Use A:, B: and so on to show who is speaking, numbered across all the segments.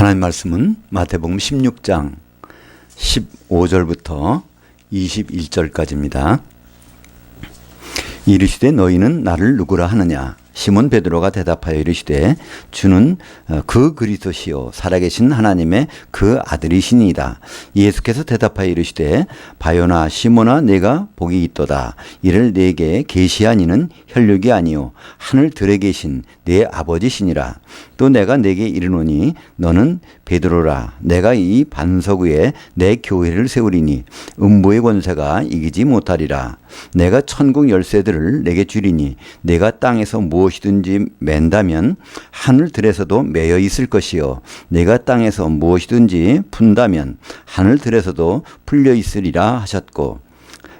A: 하나님 말씀은 마태복음 16장 15절부터 21절까지입니다. 이르시되 너희는 나를 누구라 하느냐? 시몬 베드로가 대답하여 이르시되 주는 그 그리스도시요 살아계신 하나님의 그 아들이시니이다. 예수께서 대답하여 이르시되 바요나 시몬아 내가 복이 있도다. 이를 내게 계시한 이는 혈육이 아니요 하늘들에 계신 내 아버지시니라. 또 내가 내게 이르노니 너는 베드로라. 내가 이 반석 위에 내 교회를 세우리니 음부의 권세가 이기지 못하리라. 내가 천국 열쇠들을 내게 주리니 내가 땅에서 무엇이든지 맨다면 하늘들에서도 매여 있을 것이요 내가 땅에서 무엇이든지 푼다면 하늘들에서도 풀려 있으리라 하셨고,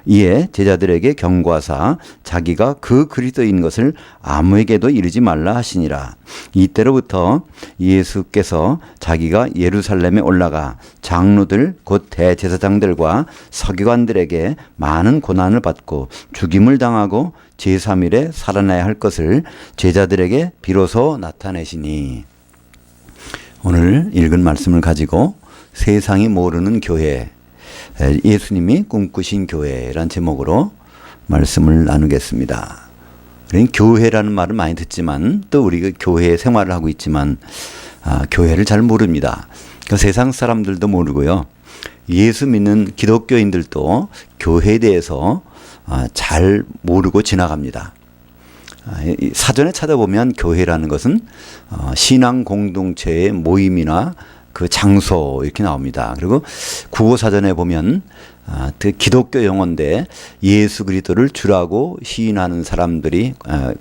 A: 이에 제자들에게 경고하사 자기가 그 그리스도인 것을 아무에게도 이르지 말라 하시니라. 이때로부터 예수께서 자기가 예루살렘에 올라가 장로들 곧 대제사장들과 서기관들에게 많은 고난을 받고 죽임을 당하고 제3일에 살아나야 할 것을 제자들에게 비로소 나타내시니. 오늘 읽은 말씀을 가지고 세상이 모르는 교회, 예수님이 꿈꾸신 교회라는 제목으로 말씀을 나누겠습니다. 우리는 교회라는 말을 많이 듣지만 또 우리가 교회 생활을 하고 있지만 교회를 잘 모릅니다. 그러니까 세상 사람들도 모르고요. 예수 믿는 기독교인들도 교회에 대해서 잘 모르고 지나갑니다. 사전에 찾아보면 교회라는 것은 신앙 공동체의 모임이나 그 장소 이렇게 나옵니다. 그리고 국어사전에 보면 기독교 용어인데 예수 그리스도를 주라고 시인하는 사람들이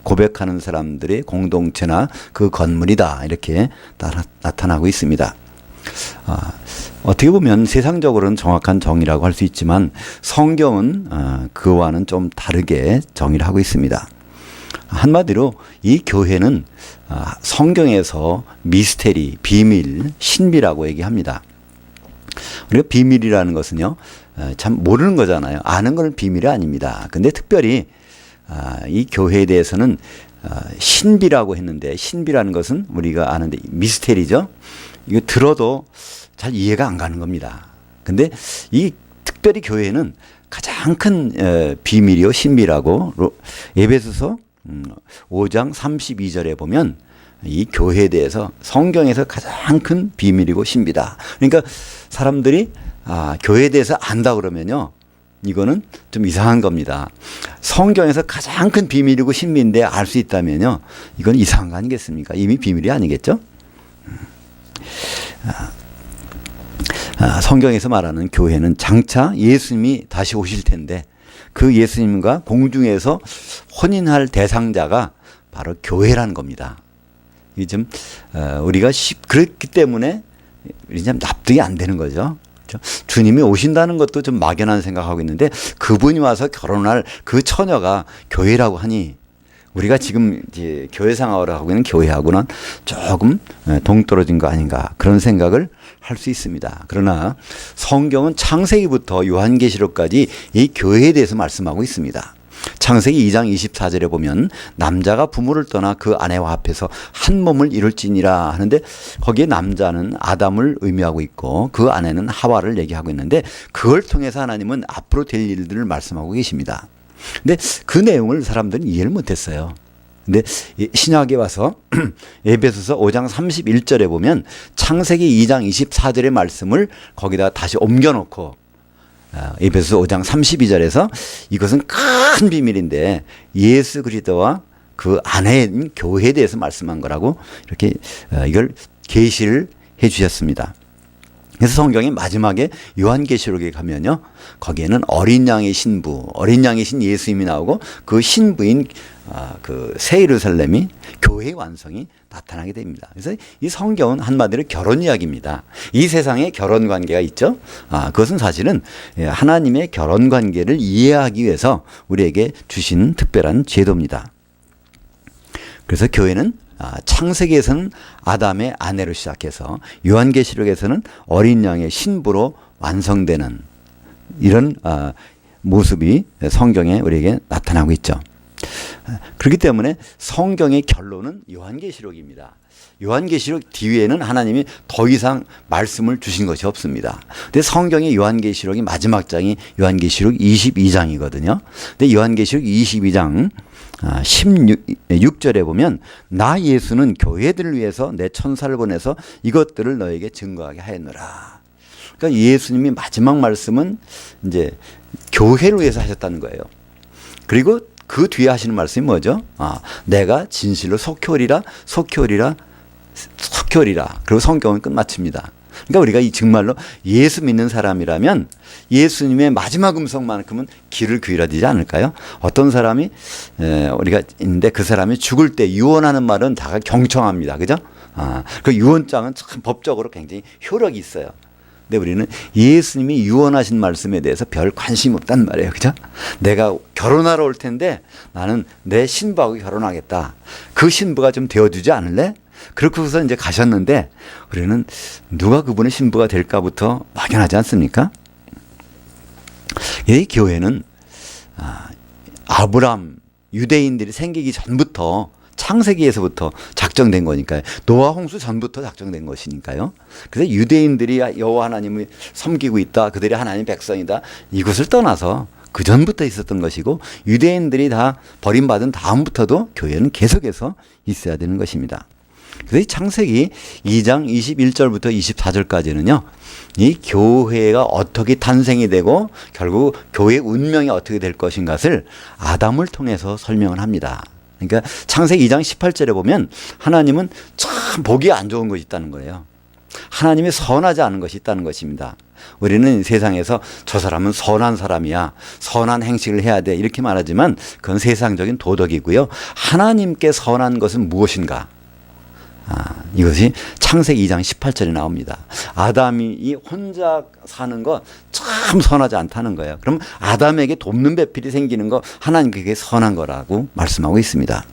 A: 고백하는 사람들의 공동체나 그 건물이다 이렇게 나타나고 있습니다. 어떻게 보면 세상적으로는 정확한 정의라고 할 수 있지만 성경은 그와는 좀 다르게 정의를 하고 있습니다. 한마디로 이 교회는 성경에서 미스테리, 비밀, 신비라고 얘기합니다. 우리가 비밀이라는 것은요, 참 모르는 거잖아요. 아는 건 비밀이 아닙니다. 근데 특별히 이 교회에 대해서는 신비라고 했는데, 신비라는 것은 우리가 아는데 미스테리죠. 이거 들어도 잘 이해가 안 가는 겁니다. 근데 이 특별히 교회는 가장 큰 비밀이요 신비라고 에베소서 5장 32절에 보면 이 교회에 대해서 성경에서 가장 큰 비밀이고 신비다. 그러니까 사람들이 교회에 대해서 안다 그러면요, 이거는 좀 이상한 겁니다. 성경에서 가장 큰 비밀이고 신비인데 알 수 있다면요, 이건 이상한 거 아니겠습니까? 이미 비밀이 아니겠죠? 성경에서 말하는 교회는 장차 예수님이 다시 오실 텐데 그 예수님과 공중에서 혼인할 대상자가 바로 교회라는 겁니다. 이게 좀 우리가 그렇기 때문에 참 납득이 안 되는 거죠. 그렇죠? 주님이 오신다는 것도 좀 막연한 생각하고 있는데 그분이 와서 결혼할 그 처녀가 교회라고 하니 우리가 지금 이제 교회 생활을 하고 있는 교회하고는 조금 동떨어진 거 아닌가 그런 생각을 할 수 있습니다. 그러나 성경은 창세기부터 요한계시록까지 이 교회에 대해서 말씀하고 있습니다. 창세기 2장 24절에 보면 남자가 부모를 떠나 그 아내와 합해서 한 몸을 이룰지니라 하는데 거기에 남자는 아담을 의미하고 있고 그 아내는 하와를 얘기하고 있는데 그걸 통해서 하나님은 앞으로 될 일들을 말씀하고 계십니다. 근데 그 내용을 사람들은 이해를 못했어요. 근데 신약에 와서 에베소서 5장 31절에 보면 창세기 2장 24절의 말씀을 거기다 다시 옮겨놓고 에베소서 5장 32절에서 이것은 큰 비밀인데 예수 그리스도와 그 아내인 교회에 대해서 말씀한 거라고 이렇게 이걸 계시를 해 주셨습니다. 그래서 성경의 마지막에 요한계시록에 가면요, 거기에는 어린 양의 신부, 어린 양의 신 예수님이 나오고 그 신부인 그 새 예루살렘이 교회의 완성이 나타나게 됩니다. 그래서 이 성경은 한마디로 결혼 이야기입니다. 이 세상에 결혼 관계가 있죠. 그것은 사실은 하나님의 결혼 관계를 이해하기 위해서 우리에게 주신 특별한 제도입니다. 그래서 교회는 창세기에서는 아담의 아내로 시작해서 요한계시록에서는 어린 양의 신부로 완성되는 이런 모습이 성경에 우리에게 나타나고 있죠. 그렇기 때문에 성경의 결론은 요한계시록입니다. 요한계시록 뒤에는 하나님이 더 이상 말씀을 주신 것이 없습니다. 근데 성경의 요한계시록이 마지막 장이 요한계시록 22장이거든요. 근데 요한계시록 22장 16절에 보면 나 예수는 교회들을 위해서 내 천사를 보내서 이것들을 너에게 증거하게 하였노라. 그러니까 예수님이 마지막 말씀은 이제 교회를 위해서 하셨다는 거예요. 그리고 그 뒤에 하시는 말씀이 뭐죠? 내가 진실로 속히 오리라. 그리고 성경은 끝마칩니다. 그러니까 우리가 정말로 예수 믿는 사람이라면 예수님의 마지막 음성만큼은 귀를 기울여지지 않을까요? 어떤 사람이 우리가 있는데 그 사람이 죽을 때 유언하는 말은 다 경청합니다. 그죠? 그 유언장은 참 법적으로 굉장히 효력이 있어요. 근데 우리는 예수님이 유언하신 말씀에 대해서 별 관심 없단 말이에요. 그죠? 내가 결혼하러 올 텐데 나는 내 신부하고 결혼하겠다. 그 신부가 좀 되어주지 않을래? 그렇고서 이제 가셨는데 우리는 누가 그분의 신부가 될까부터 막연하지 않습니까? 이 교회는 아브람 유대인들이 생기기 전부터 창세기에서부터 작정된 거니까요. 노아 홍수 전부터 작정된 것이니까요. 그래서 유대인들이 여호와 하나님을 섬기고 있다. 그들이 하나님의 백성이다. 이것을 떠나서 그 전부터 있었던 것이고 유대인들이 다 버림받은 다음부터도 교회는 계속해서 있어야 되는 것입니다. 그래서 창세기 2장 21절부터 24절까지는요. 이 교회가 어떻게 탄생이 되고 결국 교회의 운명이 어떻게 될 것인 것을 아담을 통해서 설명을 합니다. 그러니까 창세기 2장 18절에 보면 하나님은 참 보기 안 좋은 것이 있다는 거예요. 하나님이 선하지 않은 것이 있다는 것입니다. 우리는 세상에서 저 사람은 선한 사람이야. 선한 행식을 해야 돼. 이렇게 말하지만 그건 세상적인 도덕이고요. 하나님께 선한 것은 무엇인가? 이것이 창세기 2장 18절에 나옵니다. 아담이 혼자 사는 거 참 선하지 않다는 거예요. 그럼 아담에게 돕는 배필이 생기는 거 하나님께 선한 거라고 말씀하고 있습니다.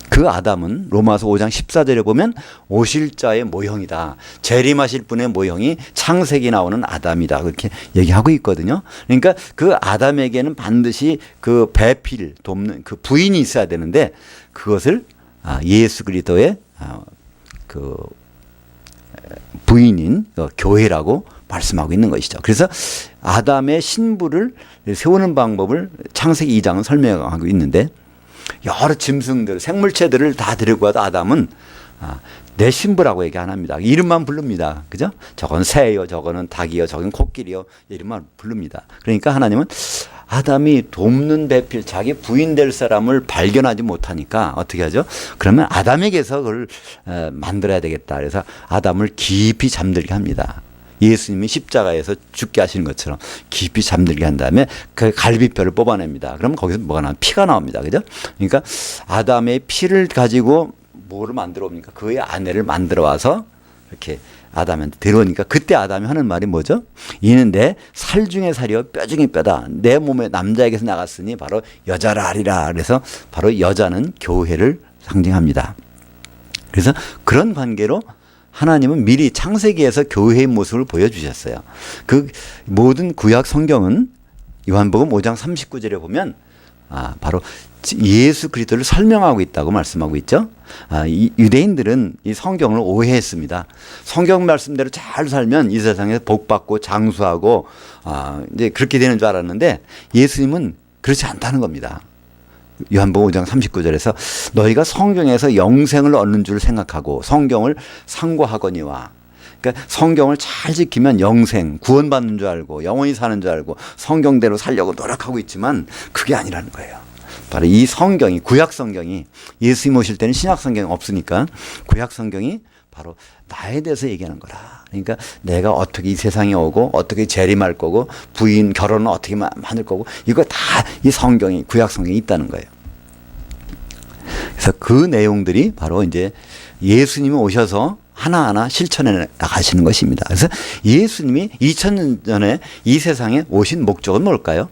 A: 그 아담은 로마서 5장 14절에 보면 오실 자의 모형이다. 재림하실 분의 모형이 창세기 나오는 아담이다. 그렇게 얘기하고 있거든요. 그러니까 그 아담에게는 반드시 그 배필, 돕는 그 부인이 있어야 되는데 그것을 예수 그리스도의 그 부인인 교회라고 말씀하고 있는 것이죠. 그래서 아담의 신부를 세우는 방법을 창세기 2장은 설명하고 있는데 여러 짐승들, 생물체들을 다 데리고 와도 아담은 내 신부라고 얘기 안 합니다. 이름만 부릅니다. 그죠? 저건 새요, 저거는 닭이요, 저건 코끼리요. 이름만 부릅니다. 그러니까 하나님은 아담이 돕는 배필, 자기 부인 될 사람을 발견하지 못하니까 어떻게 하죠? 그러면 아담에게서 그걸 만들어야 되겠다. 그래서 아담을 깊이 잠들게 합니다. 예수님이 십자가에서 죽게 하시는 것처럼 깊이 잠들게 한 다음에 그 갈비뼈를 뽑아냅니다. 그러면 거기서 뭐가 나와? 피가 나옵니다. 그죠? 그러니까 아담의 피를 가지고 뭐를 만들어 옵니까? 그의 아내를 만들어 와서 이렇게 아담한테 데려오니까 그때 아담이 하는 말이 뭐죠? 이는 내 살 중에 살이요 뼈 중에 뼈다. 내 몸에 남자에게서 나갔으니 바로 여자라 하리라. 그래서 바로 여자는 교회를 상징합니다. 그래서 그런 관계로 하나님은 미리 창세기에서 교회의 모습을 보여주셨어요. 그 모든 구약 성경은 요한복음 5장 39절에 보면 바로 예수 그리스도를 설명하고 있다고 말씀하고 있죠. 이 유대인들은 이 성경을 오해했습니다. 성경 말씀대로 잘 살면 이 세상에서 복받고 장수하고 이제 그렇게 되는 줄 알았는데 예수님은 그렇지 않다는 겁니다. 요한복음 5장 39절에서 너희가 성경에서 영생을 얻는 줄 생각하고 성경을 상고하거니와 그러니까 성경을 잘 지키면 영생, 구원받는 줄 알고 영원히 사는 줄 알고 성경대로 살려고 노력하고 있지만 그게 아니라는 거예요. 바로 이 성경이 구약 성경이 예수님 오실 때는 신약 성경이 없으니까 구약 성경이 바로 나에 대해서 얘기하는 거라. 그러니까 내가 어떻게 이 세상에 오고 어떻게 재림할 거고 부인 결혼은 어떻게 만들 거고 이거 다 이 성경이 구약 성경이 있다는 거예요. 그래서 그 내용들이 바로 이제 예수님이 오셔서 하나하나 실천해 나가시는 것입니다. 그래서 예수님이 2000년 전에 이 세상에 오신 목적은 뭘까요?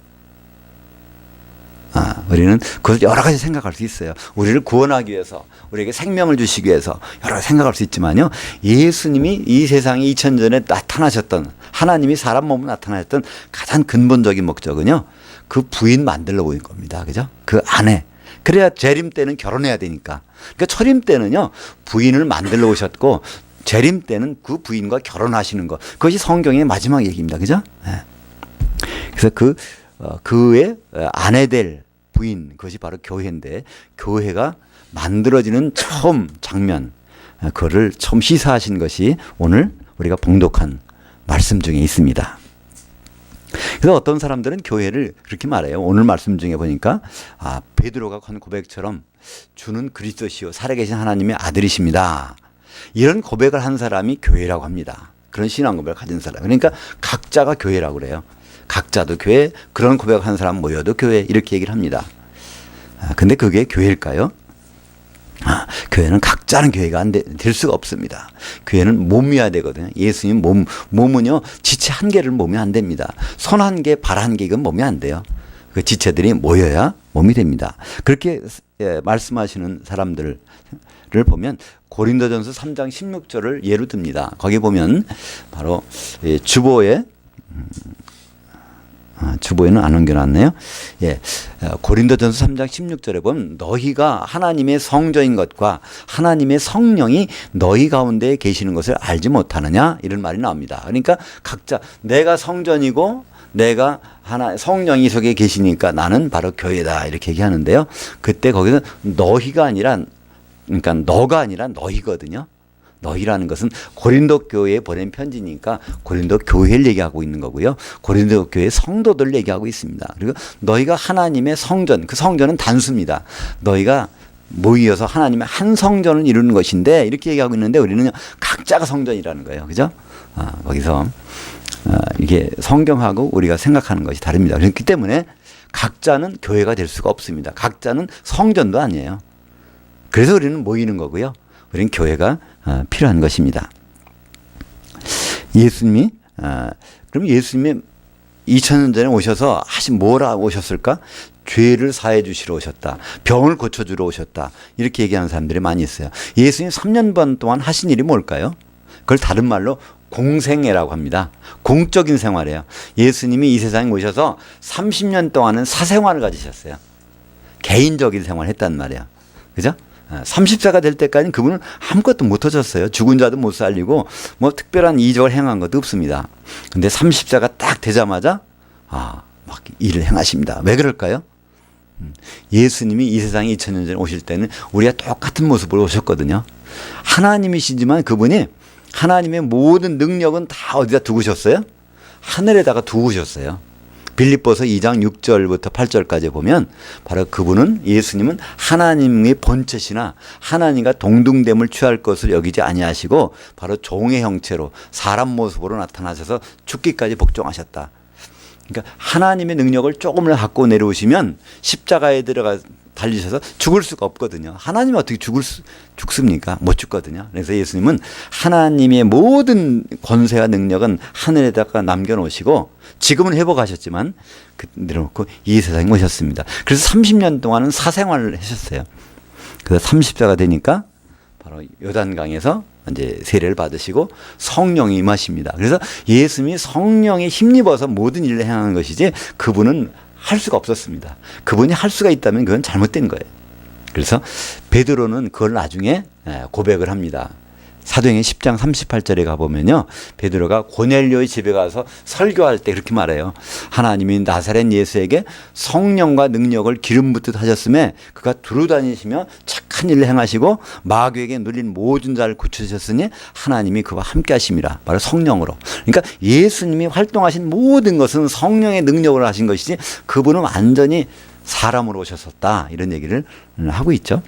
A: 우리는 그걸 여러 가지 생각할 수 있어요. 우리를 구원하기 위해서, 우리에게 생명을 주시기 위해서 여러 가지 생각할 수 있지만요. 예수님이 이 세상에 2000년 전에 나타나셨던 하나님이 사람 몸으로 나타나셨던 가장 근본적인 목적은요. 그 부인 만들러 오는 겁니다. 그죠? 그 아내. 그래야 재림 때는 결혼해야 되니까. 그러니까 초림 때는요, 부인을 만들러 오셨고, 재림 때는 그 부인과 결혼하시는 것. 그것이 성경의 마지막 얘기입니다. 그죠? 네. 그래서 그의 아내 될 부인, 그것이 바로 교회인데, 교회가 만들어지는 처음 장면, 그거를 처음 시사하신 것이 오늘 우리가 봉독한 말씀 중에 있습니다. 그래서 어떤 사람들은 교회를 그렇게 말해요. 오늘 말씀 중에 보니까 베드로가 한 고백처럼 주는 그리스도시요 살아계신 하나님의 아들이십니다. 이런 고백을 한 사람이 교회라고 합니다. 그런 신앙 고백을 가진 사람. 그러니까 각자가 교회라고 그래요. 각자도 교회, 그런 고백을 한 사람 모여도 교회, 이렇게 얘기를 합니다. 근데 그게 교회일까요? 교회는 각자는 교회가 될 수가 없습니다. 교회는 몸이어야 되거든요. 예수님 몸은요, 지체 한 개를 모으면 안 됩니다. 손 한 개, 발 한 개, 이건 모으면 안 돼요. 그 지체들이 모여야 몸이 됩니다. 그렇게 말씀하시는 사람들을 보면 고린도전서 3장 16절을 예로 듭니다. 거기 보면 바로 주보에는 안 옮겨놨네요. 예, 고린도전서 3장 16절에 보면 너희가 하나님의 성전인 것과 하나님의 성령이 너희 가운데 계시는 것을 알지 못하느냐, 이런 말이 나옵니다. 그러니까 각자 내가 성전이고 내가 성령이 속에 계시니까 나는 바로 교회다, 이렇게 얘기하는데요. 그때 거기서 너희가 아니라, 그러니까 너가 아니라 너희거든요. 너희라는 것은 고린도 교회에 보낸 편지니까 고린도 교회를 얘기하고 있는 거고요. 고린도 교회 성도들을 얘기하고 있습니다. 그리고 너희가 하나님의 성전, 그 성전은 단수입니다. 너희가 모이어서 하나님의 한 성전을 이루는 것인데, 이렇게 얘기하고 있는데 우리는 각자가 성전이라는 거예요. 그죠? 거기서 이게 성경하고 우리가 생각하는 것이 다릅니다. 그렇기 때문에 각자는 교회가 될 수가 없습니다. 각자는 성전도 아니에요. 그래서 우리는 모이는 거고요. 우리는 교회가 필요한 것입니다. 예수님이 그럼 예수님이 2000년 전에 오셔서 하신 뭐라 오셨을까? 죄를 사해 주시러 오셨다. 병을 고쳐 주러 오셨다. 이렇게 얘기하는 사람들이 많이 있어요. 예수님 3년 반 동안 하신 일이 뭘까요? 그걸 다른 말로 공생애라고 합니다. 공적인 생활이에요. 예수님이 이 세상에 오셔서 30년 동안은 사생활을 가지셨어요. 개인적인 생활을 했단 말이에요. 그죠? 30세가 될 때까지는 그분은 아무것도 못 하셨어요. 죽은 자도 못 살리고 뭐 특별한 이적을 행한 것도 없습니다. 근데 30세가 딱 되자마자 막 일을 행하십니다. 왜 그럴까요? 예수님이 이 세상에 2000년 전에 오실 때는 우리가 똑같은 모습으로 오셨거든요. 하나님이시지만 그분이 하나님의 모든 능력은 다 어디다 두고셨어요? 하늘에다가 두고셨어요. 빌립보서 2장 6절부터 8절까지 보면 바로 그분은, 예수님은 하나님의 본체시나 하나님과 동등됨을 취할 것을 여기지 아니하시고 바로 종의 형체로 사람 모습으로 나타나셔서 죽기까지 복종하셨다. 그러니까 하나님의 능력을 조금을 갖고 내려오시면 십자가에 들어가 달리셔서 죽을 수가 없거든요. 하나님은 어떻게 죽습니까? 못 죽거든요. 그래서 예수님은 하나님의 모든 권세와 능력은 하늘에다가 남겨놓으시고 지금은 회복하셨지만 내려놓고 이 세상에 오셨습니다. 그래서 30년 동안은 사생활을 하셨어요. 그래서 30세가 되니까 바로 요단강에서 이제 세례를 받으시고 성령이 임하십니다. 그래서 예수님이 성령에 힘입어서 모든 일을 행하는 것이지 그분은 할 수가 없었습니다. 그분이 할 수가 있다면 그건 잘못된 거예요. 그래서 베드로는 그걸 나중에 고백을 합니다. 사도행전 10장 38절에 가보면요, 베드로가 고넬료의 집에 가서 설교할 때 그렇게 말해요. 하나님이 나사렛 예수에게 성령과 능력을 기름 붓듯 하셨음에 그가 두루 다니시며 착한 일을 행하시고 마귀에게 눌린 모든 자를 고쳐주셨으니 하나님이 그와 함께 하심이라. 바로 성령으로. 그러니까 예수님이 활동하신 모든 것은 성령의 능력으로 하신 것이지 그분은 완전히 사람으로 오셨었다, 이런 얘기를 하고 있죠.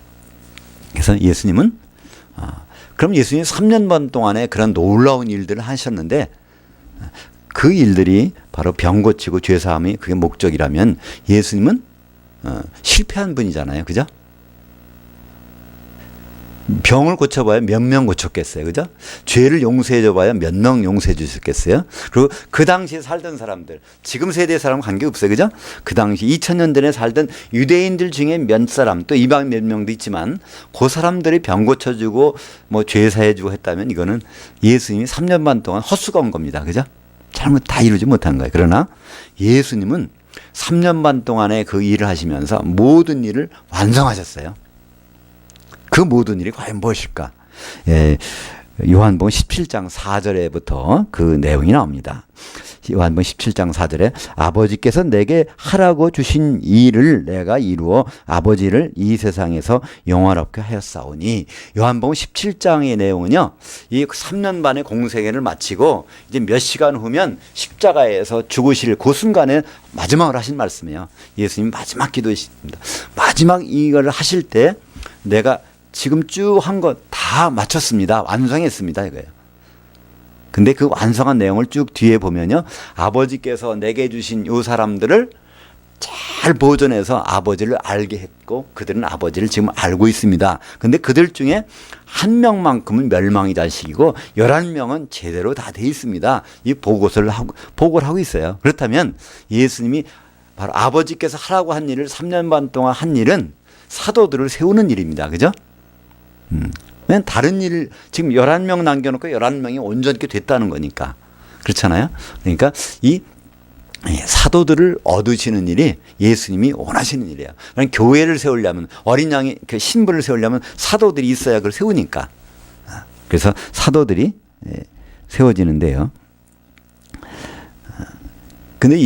A: 그래서 예수님은 그럼 예수님이 3년 반 동안에 그런 놀라운 일들을 하셨는데 그 일들이 바로 병 고치고 죄 사함이 그게 목적이라면 예수님은 실패한 분이잖아요. 그죠? 병을 고쳐봐야 몇 명 고쳤겠어요. 그죠? 죄를 용서해줘봐야 몇 명 용서해 주셨겠어요. 그리고 그 당시에 살던 사람들, 지금 세대 사람은 관계없어요. 그죠? 그 당시 2000년 전에 살던 유대인들 중에 몇 사람, 또 이방 몇 명도 있지만 그 사람들이 병 고쳐주고 뭐 죄 사해주고 했다면 이거는 예수님이 3년 반 동안 헛수고한 겁니다. 그죠? 잘못 다 이루지 못한 거예요. 그러나 예수님은 3년 반 동안의 그 일을 하시면서 모든 일을 완성하셨어요. 그 모든 일이 과연 무엇일까? 예, 요한복음 17장 4절에부터 그 내용이 나옵니다. 요한복음 17장 4절에 아버지께서 내게 하라고 주신 일을 내가 이루어 아버지를 이 세상에서 영화롭게 하였사오니. 요한복음 17장의 내용은요, 이 3년 반의 공생애를 마치고 이제 몇 시간 후면 십자가에서 죽으실 그 순간에 마지막으로 하신 말씀이에요. 예수님 마지막 기도이십니다. 마지막 이걸 하실 때 내가 지금 쭉 한 것 다 마쳤습니다. 완성했습니다. 이거예요. 근데 그 완성한 내용을 쭉 뒤에 보면요, 아버지께서 내게 주신 이 사람들을 잘 보존해서 아버지를 알게 했고 그들은 아버지를 지금 알고 있습니다. 근데 그들 중에 한 명만큼은 멸망의 자식이고 11명은 제대로 다 돼 있습니다. 이 보고를 하고 있어요. 그렇다면 예수님이 바로 아버지께서 하라고 한 일을 3년 반 동안 한 일은 사도들을 세우는 일입니다. 그죠? 왜냐면 다른 일, 지금 11명 남겨놓고 11명이 온전히 됐다는 거니까. 그렇잖아요? 그러니까 이 사도들을 얻으시는 일이 예수님이 원하시는 일이에요. 그러니까 교회를 세우려면, 어린 양의 신부를 세우려면 사도들이 있어야 그걸 세우니까. 그래서 사도들이 세워지는데요. 근데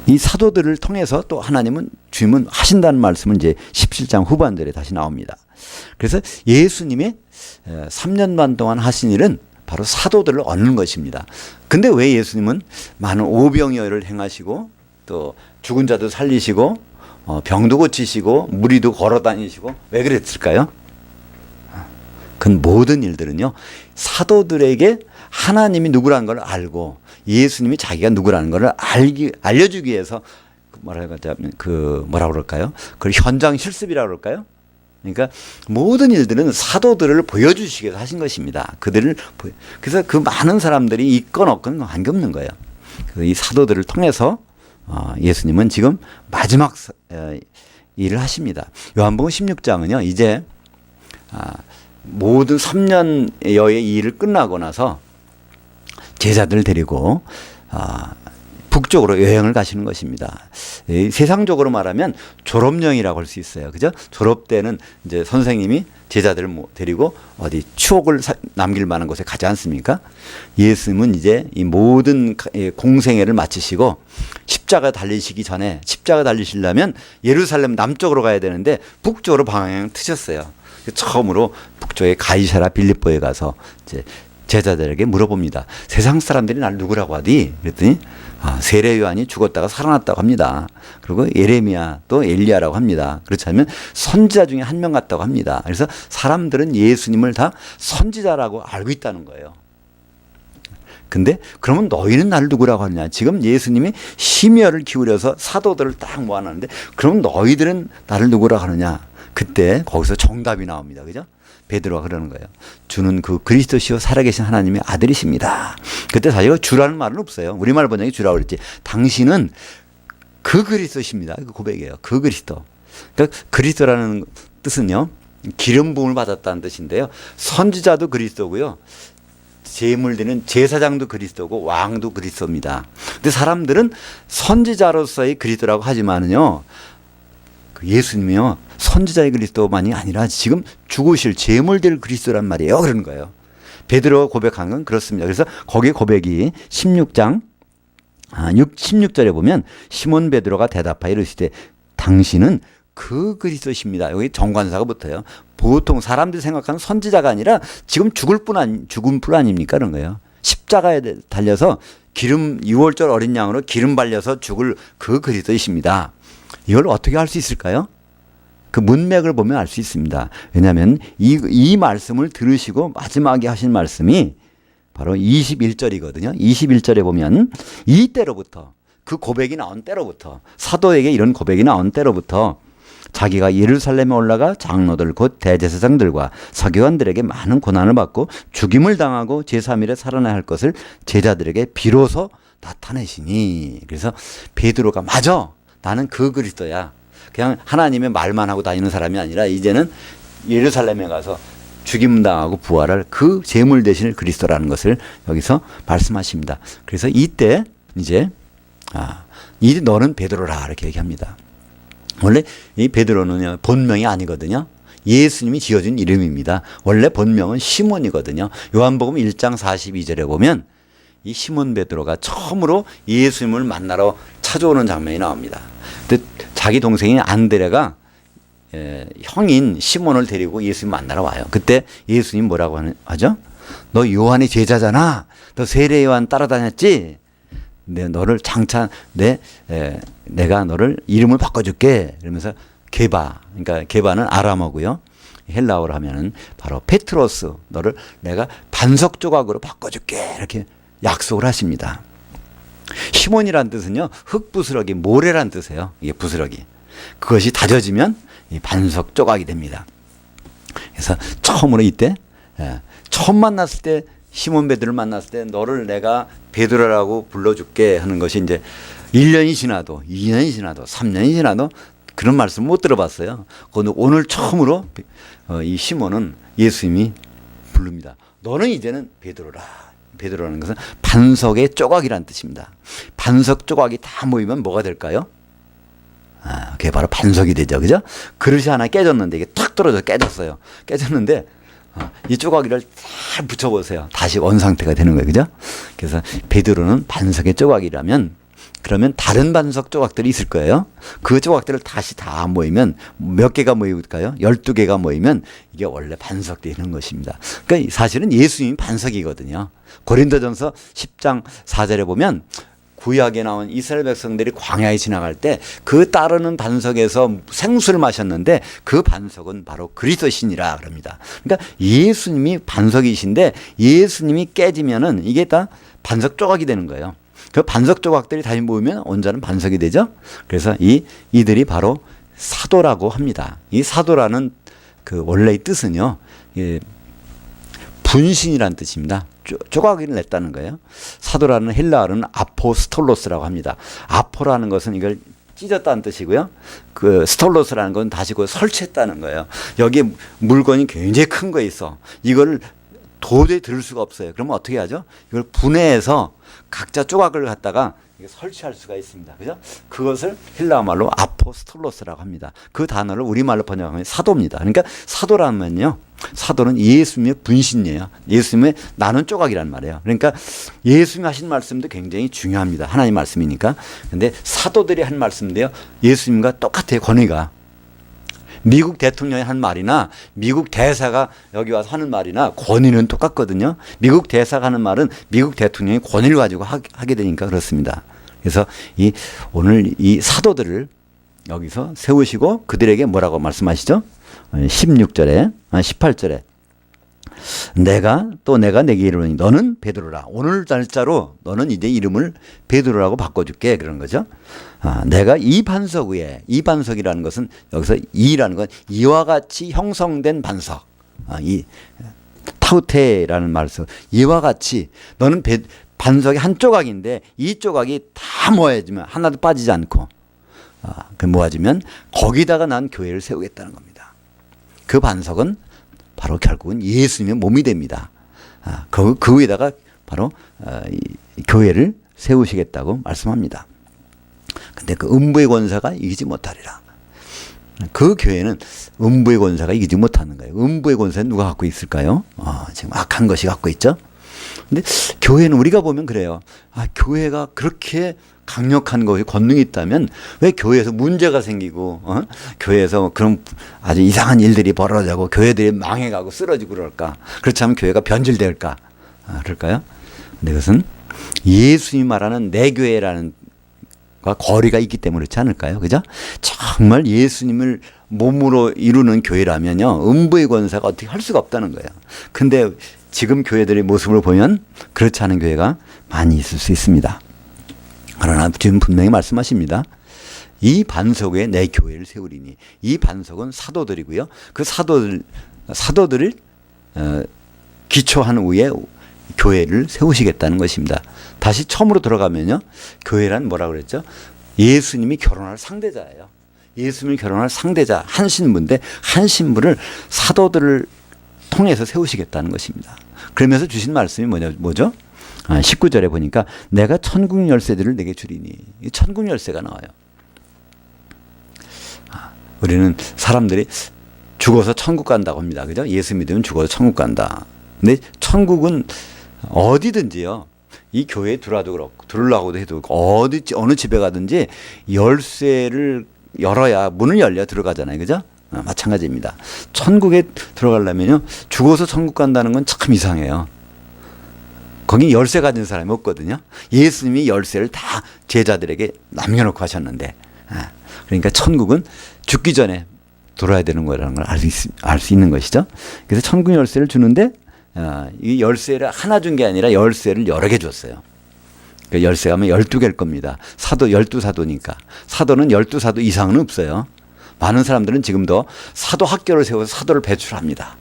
A: 이 사도들을 통해서 또 하나님은 주님은 하신다는 말씀은 이제 17장 후반절에 다시 나옵니다. 그래서 예수님의 3년 반 동안 하신 일은 바로 사도들을 얻는 것입니다. 근데 왜 예수님은 많은 오병이어를 행하시고 또 죽은 자도 살리시고 병도 고치시고 무리도 걸어 다니시고 왜 그랬을까요? 그 모든 일들은요, 사도들에게 하나님이 누구라는 걸 알고 예수님이 자기가 누구라는 걸 알려주기 위해서 뭐라고 그럴까요? 그걸 현장 실습이라고 그럴까요? 그러니까 모든 일들은 사도들을 보여주시기 위해서 하신 것입니다. 그래서 그 많은 사람들이 있건 없건 관계없는 거예요. 그래서 이 사도들을 통해서 예수님은 지금 마지막 일을 하십니다. 요한복음 16장은요, 이제 모든 3년여의 일을 끝나고 나서 제자들 데리고 북쪽으로 여행을 가시는 것입니다. 세상적으로 말하면 졸업여행이라고 할 수 있어요. 그죠? 졸업 때는 이제 선생님이 제자들을 데리고 어디 추억을 남길 만한 곳에 가지 않습니까? 예수님은 이제 이 모든 공생애를 마치시고 십자가 달리시기 전에, 십자가 달리시려면 예루살렘 남쪽으로 가야 되는데 북쪽으로 방향을 트셨어요. 처음으로 북쪽의 가이사라 빌립보에 가서 이제 제자들에게 물어봅니다. 세상 사람들이 날 누구라고 하디? 그랬더니 세례 요한이 죽었다가 살아났다고 합니다. 그리고 예레미야 또 엘리야라고 합니다. 그렇지 않으면 선지자 중에 한 명 같다고 합니다. 그래서 사람들은 예수님을 다 선지자라고 알고 있다는 거예요. 근데 그러면 너희는 나를 누구라고 하느냐? 지금 예수님이 심혈을 기울여서 사도들을 딱 모아놨는데 그러면 너희들은 나를 누구라고 하느냐? 그때 거기서 정답이 나옵니다. 그죠? 베드로가 그러는 거예요. 주는 그 그리스도시요 살아계신 하나님의 아들이십니다. 그때 사실 주라는 말은 없어요. 우리말 번역이 주라고 그랬지. 당신은 그 그리스도십니다. 그 고백이에요. 그 그리스도. 그러니까 그리스도라는 뜻은요, 기름 부음을 받았다는 뜻인데요. 선지자도 그리스도고요. 제물 드리는 제사장도 그리스도고 왕도 그리스도입니다. 근데 사람들은 선지자로서의 그리스도라고 하지만은요, 예수님이요, 선지자의 그리스도만이 아니라 지금 죽으실 제물될 그리스도란 말이에요. 그러는 거예요. 베드로가 고백한 건 그렇습니다. 그래서 거기 고백이 16절에 보면 시몬 베드로가 대답하여 이르시되 당신은 그 그리스도십니다. 여기 정관사가 붙어요. 보통 사람들이 생각하는 선지자가 아니라 지금 죽은 분 아닙니까? 그런 거예요. 십자가에 달려서 기름 6월절 어린 양으로 기름 발려서 죽을 그 그리스도이십니다. 이걸 어떻게 할 수 있을까요? 그 문맥을 보면 알 수 있습니다. 왜냐하면 이 말씀을 들으시고 마지막에 하신 말씀이 바로 21절이거든요. 21절에 보면 이때로부터, 그 고백이 나온 때로부터, 사도에게 이런 고백이 나온 때로부터 자기가 예루살렘에 올라가 장로들 곧 대제사장들과 서기관들에게 많은 고난을 받고 죽임을 당하고 제3일에 살아나야 할 것을 제자들에게 비로소 나타내시니. 그래서 베드로가 맞아, 나는 그 그리스도야. 그냥 하나님의 말만 하고 다니는 사람이 아니라 이제는 예루살렘에 가서 죽임 당하고 부활할 그 제물 대신 그리스도라는 것을 여기서 말씀하십니다. 그래서 이때 이제 이제 너는 베드로라 이렇게 얘기합니다. 원래 이 베드로는 본명이 아니거든요. 예수님이 지어준 이름입니다. 원래 본명은 시몬이거든요. 요한복음 1장 42절에 보면 이 시몬 베드로가 처음으로 예수님을 만나러 찾아오는 장면이 나옵니다. 근데 자기 동생인 안드레가 형인 시몬을 데리고 예수님 만나러 와요. 그때 예수님 뭐라고 하죠? 너 요한의 제자잖아. 너 세례 요한 따라다녔지? 너를 장차 내가 너를 이름을 바꿔줄게. 이러면서 게바, 그러니까 게바는 아람어고요. 헬라어로 하면은 바로 페트로스, 너를 내가 반석 조각으로 바꿔줄게. 이렇게 약속을 하십니다. 시몬이란 뜻은요, 흙부스러기, 모래란 뜻이에요. 이게 부스러기. 그것이 다져지면 이 반석 조각이 됩니다. 그래서 처음으로 이때, 처음 만났을 때, 시몬 베드로를 만났을 때 너를 내가 베드로라고 불러줄게 하는 것이 이제 1년이 지나도 2년이 지나도 3년이 지나도 그런 말씀 못 들어봤어요. 오늘 처음으로 이 시몬은 예수님이 부릅니다. 너는 이제는 베드로라. 베드로라는 것은 반석의 조각이란 뜻입니다. 반석 조각이 다 모이면 뭐가 될까요? 그게 바로 반석이 되죠. 그죠? 그릇이 하나 깨졌는데 이게 탁 떨어져 깨졌어요. 깨졌는데 이 조각이를 잘 붙여보세요. 다시 원상태가 되는 거예요. 그죠? 그래서 베드로는 반석의 조각이라면 그러면 다른 반석 조각들이 있을 거예요. 그 조각들을 다시 다 모이면 몇 개가 모일까요? 12개가 모이면 이게 원래 반석이 되는 것입니다. 그러니까 사실은 예수님이 반석이거든요. 고린도전서 10장 4절에 보면 구약에 나온 이스라엘 백성들이 광야에 지나갈 때 그 따르는 반석에서 생수를 마셨는데 그 반석은 바로 그리스도시니라 그럽니다. 그러니까 예수님이 반석이신데 예수님이 깨지면은 이게 다 반석 조각이 되는 거예요. 그 반석 조각들이 다시 모이면 온전한 반석이 되죠. 그래서 이들이 바로 사도라고 합니다. 이 사도라는 그 원래의 뜻은요, 분신이라는 뜻입니다. 조각을 냈다는 거예요. 사도라는 헬라어는 아포스톨로스라고 합니다. 아포라는 것은 이걸 찢었다는 뜻이고요. 그 스톨로스라는 건 다시 그걸 설치했다는 거예요. 여기에 물건이 굉장히 큰 거 있어. 이걸 도저히 들을 수가 없어요. 그러면 어떻게 하죠? 이걸 분해해서 각자 조각을 갖다가 설치할 수가 있습니다. 그죠? 그것을 헬라어 말로 아포스톨로스라고 합니다. 그 단어를 우리말로 번역하면 사도입니다. 그러니까 사도라면요, 사도는 예수님의 분신이에요. 예수님의 나는 조각이란 말이에요. 그러니까 예수님이 하신 말씀도 굉장히 중요합니다. 하나님 말씀이니까. 근데 사도들이 한 말씀인데요, 예수님과 똑같아요. 권위가. 미국 대통령이 한 말이나 미국 대사가 여기 와서 하는 말이나 권위는 똑같거든요. 미국 대사가 하는 말은 미국 대통령이 권위를 가지고 하게 되니까 그렇습니다. 그래서 오늘 이 사도들을 여기서 세우시고 그들에게 뭐라고 말씀하시죠? 16절에, 18절에 내가 내게 이르노니 너는 베드로라. 오늘 날짜로 너는 이제 이름을 베드로라고 바꿔줄게. 그런 거죠. 내가 이 반석 위에, 이 반석이라는 것은 여기서 이라는 건 이와 같이 형성된 반석. 이 타우테라는 말에서 이와 같이 너는 반석의 한 조각인데 이 조각이 다 모아지면 하나도 빠지지 않고 그 모아지면 거기다가 난 교회를 세우겠다는 겁니다. 그 반석은 바로 결국은 예수님의 몸이 됩니다. 그 위에다가 바로 교회를 세우시겠다고 말씀합니다. 근데 그 음부의 권세가 이기지 못하리라. 그 교회는 음부의 권세가 이기지 못하는 거예요. 음부의 권세는 누가 갖고 있을까요? 지금 악한 것이 갖고 있죠. 근데 교회는 우리가 보면 그래요. 교회가 그렇게 강력한 것이 권능이 있다면 왜 교회에서 문제가 생기고 교회에서 그런 아주 이상한 일들이 벌어지고 교회들이 망해가고 쓰러지고 그럴까? 그렇지 않으면 교회가 변질될까? 그럴까요? 근데 그것은 예수님이 말하는 내 교회라는 과 거리가 있기 때문에 그렇지 않을까요? 그죠? 정말 예수님을 몸으로 이루는 교회라면요, 음부의 권세가 어떻게 할 수가 없다는 거예요. 근데 지금 교회들의 모습을 보면 그렇지 않은 교회가 많이 있을 수 있습니다. 그러나 지금 분명히 말씀하십니다. 이 반석 위에 내 교회를 세우리니. 이 반석은 사도들이고요. 그 사도들을 기초한 후에 교회를 세우시겠다는 것입니다. 다시 처음으로 들어가면요, 교회란 뭐라고 그랬죠? 예수님이 결혼할 상대자예요. 예수님이 결혼할 상대자, 한 신부인데 한 신부를 사도들을 통해서 세우시겠다는 것입니다. 그러면서 주신 말씀이 뭐죠? 19절에 보니까 내가 천국 열쇠들을 내게 주리니. 이 천국 열쇠가 나와요. 우리는 사람들이 죽어서 천국 간다고 합니다. 그죠? 예수 믿으면 죽어서 천국 간다. 근데 천국은 어디든지요. 이 교회에 들어와도 그렇고, 들어오려고도 해도 어느 집에 가든지 열쇠를 열어야 문을 열려 들어가잖아요. 그죠? 마찬가지입니다. 천국에 들어가려면요. 죽어서 천국 간다는 건 참 이상해요. 거기 열쇠 가진 사람이 없거든요. 예수님이 열쇠를 다 제자들에게 남겨놓고 하셨는데, 그러니까 천국은 죽기 전에 돌아야 되는 거라는 걸 알 수 있는 것이죠. 그래서 천국 열쇠를 주는데, 이 열쇠를 하나 준 게 아니라 열쇠를 여러 개 줬어요. 그 열쇠가 하면 12개일 겁니다. 사도 12사도니까. 사도는 12사도 이상은 없어요. 많은 사람들은 지금도 사도 학교를 세워서 사도를 배출합니다.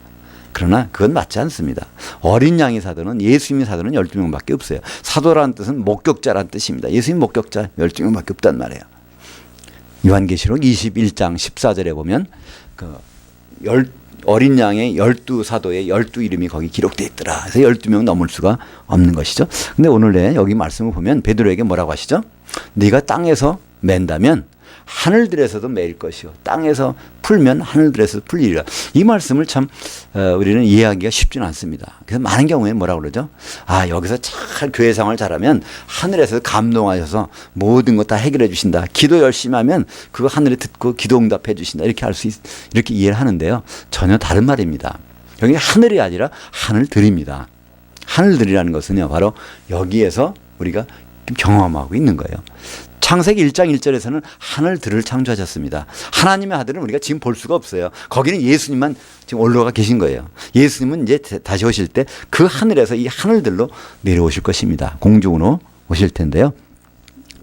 A: 그러나 그건 맞지 않습니다. 어린 양의 사도는, 예수님의 사도는 12명밖에 없어요. 사도라는 뜻은 목격자라는 뜻입니다. 예수님 목격자 12명밖에 없단 말이에요. 요한계시록 21장 14절에 보면 어린 양의 12사도의 12이름이 거기 기록되어 있더라. 그래서 12명 넘을 수가 없는 것이죠. 근데 오늘 여기 말씀을 보면 베드로에게 뭐라고 하시죠? 네가 땅에서 맨다면 하늘들에서도 매일 것이요 땅에서 풀면 하늘들에서도 풀리리라. 이 말씀을 참 우리는 이해하기가 쉽지는 않습니다. 그래서 많은 경우에 뭐라고 그러죠? 여기서 잘 교회 생활 잘하면 하늘에서 감동하셔서 모든 것 다 해결해 주신다. 기도 열심히 하면 그거 하늘에 듣고 기도 응답해 주신다. 이렇게 이렇게 이해를 하는데요. 전혀 다른 말입니다. 여기 하늘이 아니라 하늘들입니다. 하늘들이라는 것은요, 바로 여기에서 우리가 경험하고 있는 거예요. 창세기 1장 1절에서는 하늘들을 창조하셨습니다. 하나님의 아들은 우리가 지금 볼 수가 없어요. 거기는 예수님만 지금 올라가 계신 거예요. 예수님은 이제 다시 오실 때 그 하늘에서 이 하늘들로 내려오실 것입니다. 공중으로 오실 텐데요.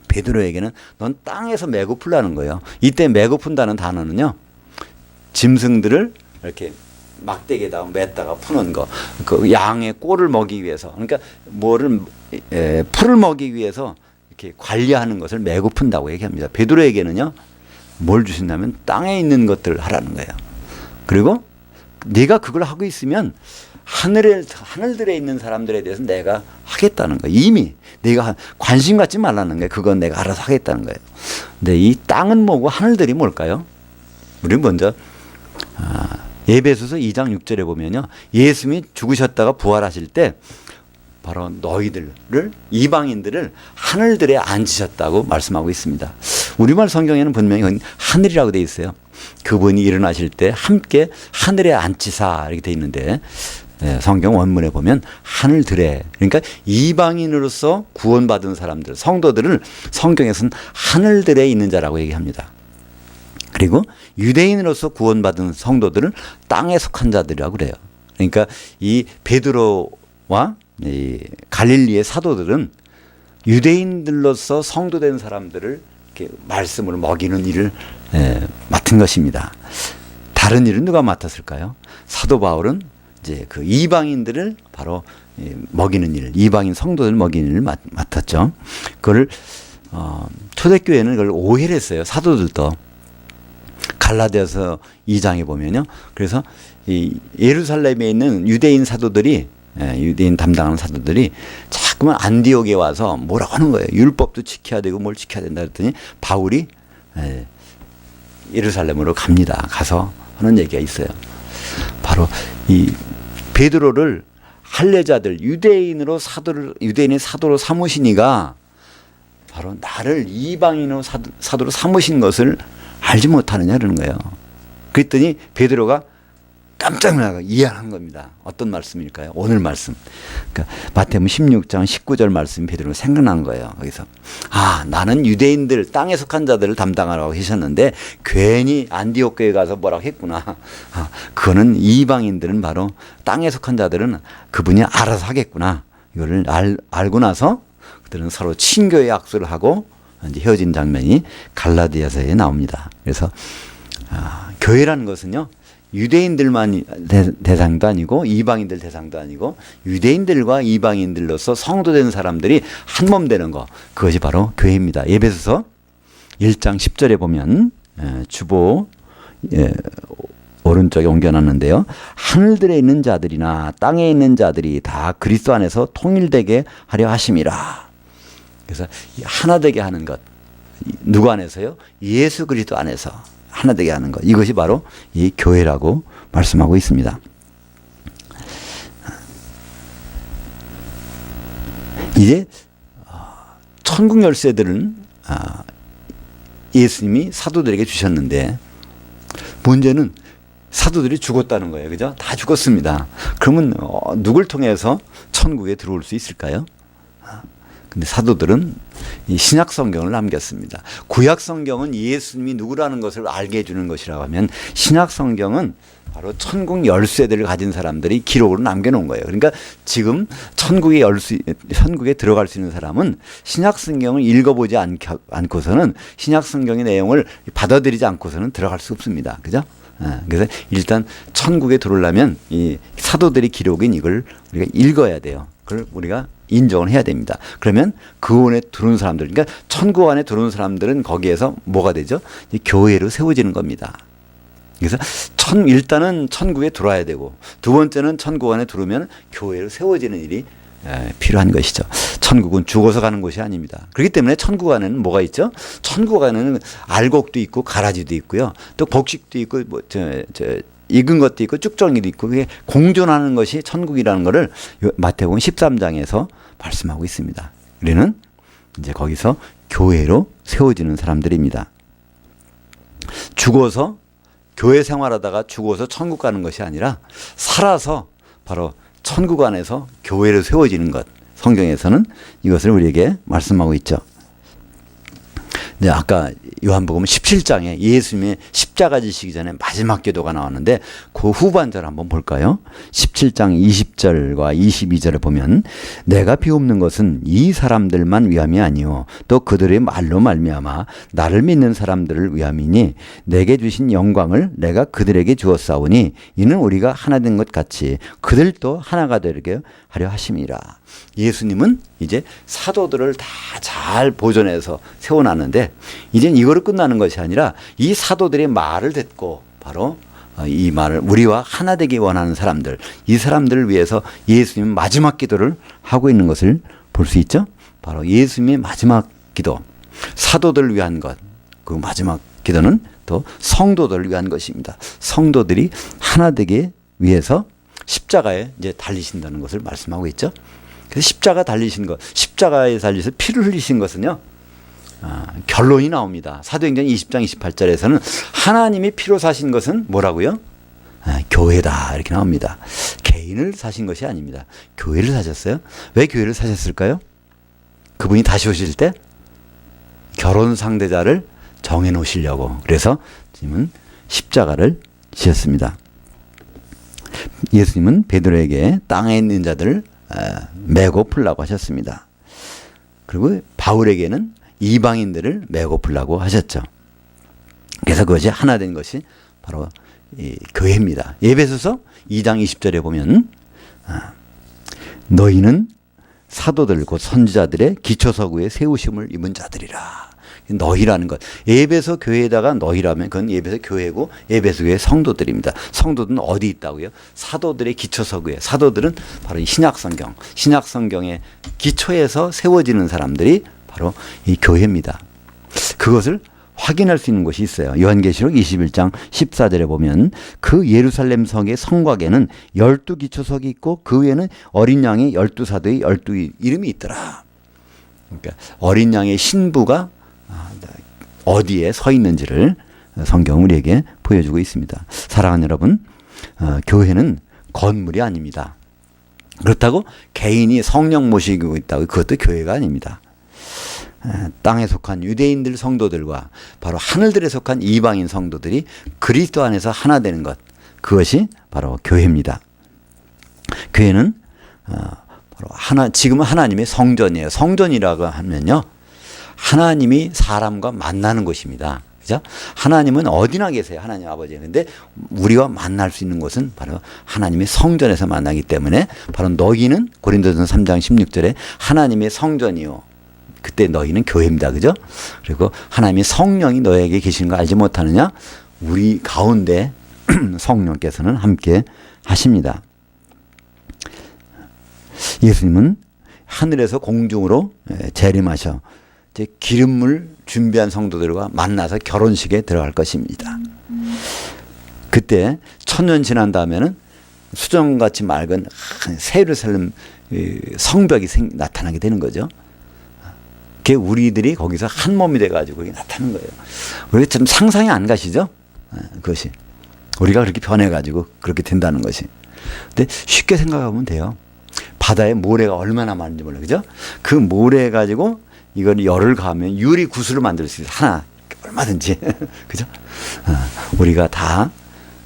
A: 베드로에게는 넌 땅에서 메고 풀라는 거예요. 이때 메고 푼다는 단어는요, 짐승들을 이렇게 막대기에다가 맸다가 푸는 거, 그 양의 꼴을 먹이기 위해서, 그러니까 풀을 먹이기 위해서 이렇게 관리하는 것을 메고 푼다고 얘기합니다. 베드로에게는요, 뭘 주신다면 땅에 있는 것들을 하라는 거예요. 그리고 네가 그걸 하고 있으면 하늘들에 있는 사람들에 대해서 내가 하겠다는 거예요. 이미 네가 관심 갖지 말라는 거예요. 그건 내가 알아서 하겠다는 거예요. 근데 이 땅은 뭐고 하늘들이 뭘까요? 우리 먼저 에베소서 2장 6절에 보면요, 예수님이 죽으셨다가 부활하실 때 바로 너희들을, 이방인들을 하늘들에 앉히셨다고 말씀하고 있습니다. 우리말 성경에는 분명히 하늘이라고 되어 있어요. 그분이 일어나실 때 함께 하늘에 앉히사 이렇게 되어 있는데, 성경 원문에 보면 하늘들에, 그러니까 이방인으로서 구원받은 사람들, 성도들을 성경에서는 하늘들에 있는 자라고 얘기합니다. 그리고 유대인으로서 구원받은 성도들은 땅에 속한 자들이라고 그래요. 그러니까 이 베드로와 이 갈릴리의 사도들은 유대인들로서 성도된 사람들을 이렇게 말씀을 먹이는 일을 맡은 것입니다. 다른 일은 누가 맡았을까요? 사도 바울은 이제 그 이방인들을 바로 먹이는 일, 이방인 성도들 먹이는 일을 맡았죠. 그걸 초대교회는 그걸 오해를 했어요. 사도들도. 갈라디아서 2장에 보면요. 그래서 이 예루살렘에 있는 유대인 사도들이, 유대인 담당하는 사도들이 자꾸만 안디옥에 와서 뭐라고 하는 거예요. 율법도 지켜야 되고 뭘 지켜야 된다 그랬더니 바울이 예루살렘으로 갑니다. 가서 하는 얘기가 있어요. 바로 이 베드로를 할례자들, 유대인의 사도로 삼으시니가 바로 나를 이방인으로 사도로 삼으신 것을 알지 못하느냐 그러는 거예요. 그랬더니 베드로가 깜짝 놀라고 이해한 겁니다. 어떤 말씀일까요? 오늘 말씀. 그러니까 마태복음 16장 19절 말씀이 베드로가 생각난 거예요. 거기서 나는 유대인들, 땅에 속한 자들을 담당하라고 하셨는데 괜히 안디옥 교회 가서 뭐라고 했구나. 그거는 이방인들은 바로 땅에 속한 자들은 그분이 알아서 하겠구나. 이거를 알고 나서 그들은 서로 친교의 약속을 하고 이제 헤어진 장면이 갈라디아서에 나옵니다. 그래서 교회라는 것은요, 유대인들만 대상도 아니고 이방인들 대상도 아니고 유대인들과 이방인들로서 성도된 사람들이 한 몸 되는 거, 그것이 바로 교회입니다. 에베소서 1장 10절에 보면 주보 오른쪽에 옮겨놨는데요. 하늘들에 있는 자들이나 땅에 있는 자들이 다 그리스도 안에서 통일되게 하려 하심이라. 그래서 하나 되게 하는 것. 누구 안에서요? 예수 그리스도 안에서 하나 되게 하는 것. 이것이 바로 이 교회라고 말씀하고 있습니다. 이제 천국 열쇠들은 예수님이 사도들에게 주셨는데 문제는 사도들이 죽었다는 거예요. 그죠? 다 죽었습니다. 그러면 누굴 통해서 천국에 들어올 수 있을까요? 근데 사도들은 이 신약 성경을 남겼습니다. 구약 성경은 예수님이 누구라는 것을 알게 해주는 것이라고 하면 신약 성경은 바로 천국 열쇠들을 가진 사람들이 기록으로 남겨놓은 거예요. 그러니까 지금 천국에 들어갈 수 있는 사람은 신약 성경을 읽어보지 않고서는 신약 성경의 내용을 받아들이지 않고서는 들어갈 수 없습니다. 그죠? 그래서 일단 천국에 들어오려면 이 사도들의 기록인 이걸 우리가 읽어야 돼요. 그걸 우리가 인정을 해야 됩니다. 그러면 그 안에 들어온 사람들, 그러니까 천국 안에 들어온 사람들은 거기에서 뭐가 되죠? 교회로 세워지는 겁니다. 그래서 일단은 천국에 들어와야 되고 두 번째는 천국 안에 들어오면 교회로 세워지는 일이 필요한 것이죠. 천국은 죽어서 가는 곳이 아닙니다. 그렇기 때문에 천국 안에는 뭐가 있죠? 천국 안에는 알곡도 있고 가라지도 있고요. 또 곡식도 있고 익은 것도 있고 쭉정이도 있고 그게 공존하는 것이 천국이라는 것을 마태복음 13장에서 말씀하고 있습니다. 우리는 이제 거기서 교회로 세워지는 사람들입니다. 죽어서 교회 생활하다가 죽어서 천국 가는 것이 아니라 살아서 바로 천국 안에서 교회로 세워지는 것. 성경에서는 이것을 우리에게 말씀하고 있죠. 네, 아까 요한복음 17장에 예수님의 십자가 지시기 전에 마지막 기도가 나왔는데 그 후반절 한번 볼까요? 17장 20절과 22절에 보면 내가 비옵는 것은 이 사람들만 위함이 아니요 또 그들의 말로 말미암아 나를 믿는 사람들을 위함이니 내게 주신 영광을 내가 그들에게 주었사오니 이는 우리가 하나 된 것 같이 그들도 하나가 되게 하려 하심이라. 예수님은 이제 사도들을 다 잘 보존해서 세워놨는데 이젠 이거로 끝나는 것이 아니라 이 사도들의 말을 듣고 바로 이 말을 우리와 하나 되기 원하는 사람들, 이 사람들을 위해서 예수님은 마지막 기도를 하고 있는 것을 볼 수 있죠. 바로 예수님의 마지막 기도, 사도들을 위한 것, 그 마지막 기도는 또 성도들을 위한 것입니다. 성도들이 하나 되기 위해서 십자가에 이제 달리신다는 것을 말씀하고 있죠. 그래서 십자가 달리신 것, 십자가에 달리셔서 피를 흘리신 것은요, 결론이 나옵니다. 사도행전 20장 28절에서는 하나님이 피로 사신 것은 뭐라고요? 교회다 이렇게 나옵니다. 개인을 사신 것이 아닙니다. 교회를 사셨어요. 왜 교회를 사셨을까요? 그분이 다시 오실 때 결혼 상대자를 정해 놓으시려고. 그래서 지금은 십자가를 지셨습니다. 예수님은 베드로에게 땅에 있는 자들을 메고 풀라고 하셨습니다. 그리고 바울에게는 이방인들을 메고 풀라고 하셨죠. 그래서 그것이 하나 된 것이 바로 이 교회입니다. 에베소서 2장 20절에 보면 너희는 사도들 곧 선지자들의 기초서구에 세우심을 입은 자들이라. 너희라는 것. 에베소 교회에다가 너희라면 그건 에베소 교회고 에베소 교회 성도들입니다. 성도들은 어디 있다고요? 사도들의 기초서구에. 사도들은 바로 이 신약성경. 신약성경의 기초에서 세워지는 사람들이 바로 이 교회입니다. 그것을 확인할 수 있는 곳이 있어요. 요한계시록 21장 14절에 보면 그 예루살렘 성의 성곽에는 12기초석이 있고 그 위에는 어린 양의 12사도의 12 이름이 있더라. 그러니까 어린 양의 신부가 어디에 서 있는지를 성경은 우리에게 보여주고 있습니다. 사랑하는 여러분, 교회는 건물이 아닙니다. 그렇다고 개인이 성령 모시고 있다고 그것도 교회가 아닙니다. 땅에 속한 유대인들 성도들과 바로 하늘들에 속한 이방인 성도들이 그리스도 안에서 하나 되는 것, 그것이 바로 교회입니다. 교회는 바로 지금은 하나님의 성전이에요. 성전이라고 하면요, 하나님이 사람과 만나는 곳입니다. 그죠? 하나님은 어디나 계세요. 하나님 아버지. 근데 우리와 만날 수 있는 곳은 바로 하나님의 성전에서 만나기 때문에 바로 너희는 고린도전서 3장 16절에 하나님의 성전이요. 그때 너희는 교회입니다. 그죠? 그리고 하나님의 성령이 너에게 계시는 거 알지 못하느냐? 우리 가운데 성령께서는 함께 하십니다. 예수님은 하늘에서 공중으로 재림하셔 이제 기름을 준비한 성도들과 만나서 결혼식에 들어갈 것입니다. 그때 천년 지난 다음에는 수정같이 맑은 새 예루살렘 성벽이 나타나게 되는 거죠. 그게 우리들이 거기서 한 몸이 돼가지고 그게 나타나는 거예요. 우리 좀 상상이 안 가시죠? 그것이 우리가 그렇게 변해가지고 그렇게 된다는 것이. 근데 쉽게 생각하면 돼요. 바다에 모래가 얼마나 많은지 몰라요. 그죠? 그 모래 가지고 이걸 열을 가하면 유리 구슬을 만들 수 있어요. 하나 얼마든지. 그죠? 우리가 다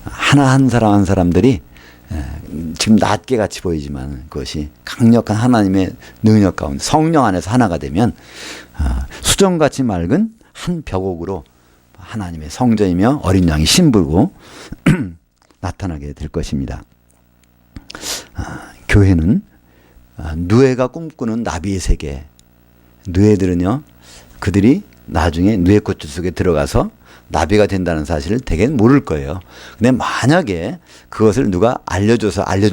A: 하나 한 사람 한 사람들이 지금 낮게 같이 보이지만 그것이 강력한 하나님의 능력 가운데 성령 안에서 하나가 되면 수정같이 맑은 한 벽옥으로 하나님의 성전이며 어린 양이 신부고 나타나게 될 것입니다. 교회는 누에가 꿈꾸는 나비의 세계. 누에들은요, 그들이 나중에 누에꽃 속에 들어가서 나비가 된다는 사실을 대개는 모를 거예요. 근데 만약에 그것을 누가 알려줄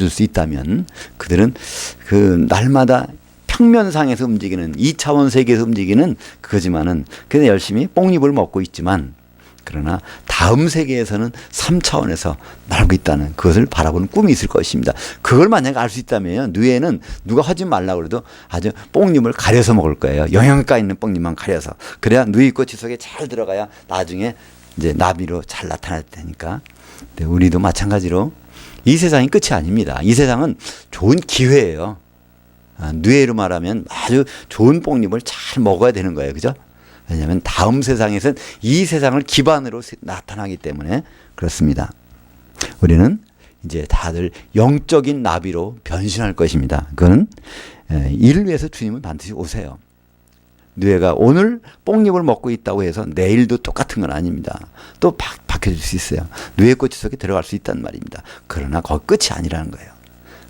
A: 수 있다면 그들은 그 날마다 평면상에서 움직이는 2차원 세계에서 움직이는 그거지만은 그냥 열심히 뽕잎을 먹고 있지만 그러나 다음 세계에서는 3차원에서 날고 있다는 그것을 바라보는 꿈이 있을 것입니다. 그걸 만약에 알 수 있다면 누에는 누가 하지 말라고 그래도 아주 뽕잎을 가려서 먹을 거예요. 영양가 있는 뽕잎만 가려서. 그래야 누이꽃 속에 잘 들어가야 나중에 이제 나비로 잘 나타날 테니까. 우리도 마찬가지로 이 세상이 끝이 아닙니다. 이 세상은 좋은 기회예요. 누에로 말하면 아주 좋은 뽕잎을 잘 먹어야 되는 거예요. 그죠? 왜냐하면 다음 세상에서는 이 세상을 기반으로 나타나기 때문에 그렇습니다. 우리는 이제 다들 영적인 나비로 변신할 것입니다. 그거는 이를 위해서 주님은 반드시 오세요. 누에가 오늘 뽕잎을 먹고 있다고 해서 내일도 똑같은 건 아닙니다. 또 바뀌어질 수 있어요. 누에꽃 속에 들어갈 수 있단 말입니다. 그러나 거기 끝이 아니라는 거예요.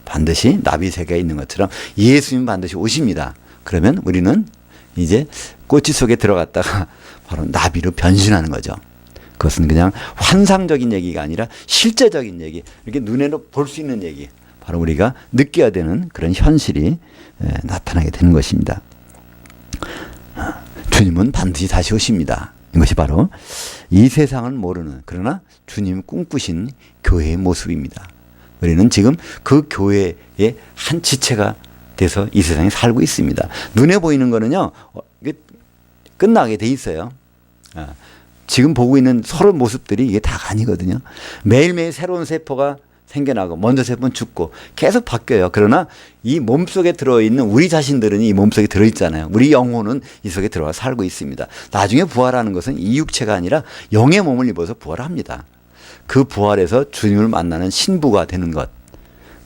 A: 반드시 나비 세계에 있는 것처럼 예수님 반드시 오십니다. 그러면 우리는 이제 꼬치 속에 들어갔다가 바로 나비로 변신하는 거죠. 그것은 그냥 환상적인 얘기가 아니라 실제적인 얘기, 이렇게 눈에로 볼 수 있는 얘기, 바로 우리가 느껴야 되는 그런 현실이 나타나게 되는 것입니다. 주님은 반드시 다시 오십니다. 이것이 바로 이 세상을 모르는 그러나 주님 꿈꾸신 교회의 모습입니다. 우리는 지금 그 교회의 한 지체가 돼서 이 세상에 살고 있습니다. 눈에 보이는 거는요, 끝나게 돼 있어요. 지금 보고 있는 서로 모습들이 이게 다가 아니거든요. 매일매일 새로운 세포가 생겨나고 먼저 세포는 죽고 계속 바뀌어요. 그러나 이 몸속에 들어있는 우리 자신들은 이 몸속에 들어있잖아요. 우리 영혼은 이 속에 들어가 살고 있습니다. 나중에 부활하는 것은 이 육체가 아니라 영의 몸을 입어서 부활합니다. 그 부활에서 주님을 만나는 신부가 되는 것,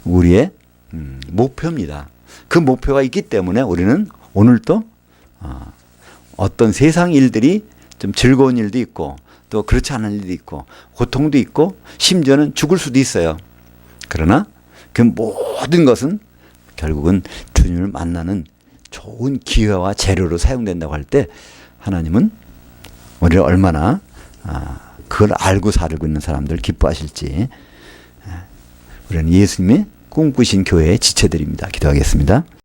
A: 우리의 목표입니다. 그 목표가 있기 때문에 우리는 오늘도 어떤 세상 일들이 좀 즐거운 일도 있고 또 그렇지 않은 일도 있고 고통도 있고 심지어는 죽을 수도 있어요. 그러나 그 모든 것은 결국은 주님을 만나는 좋은 기회와 재료로 사용된다고 할 때 하나님은 우리를 얼마나 그걸 알고 살고 있는 사람들 기뻐하실지. 우리는 예수님이 꿈꾸신 교회의 지체들입니다. 기도하겠습니다.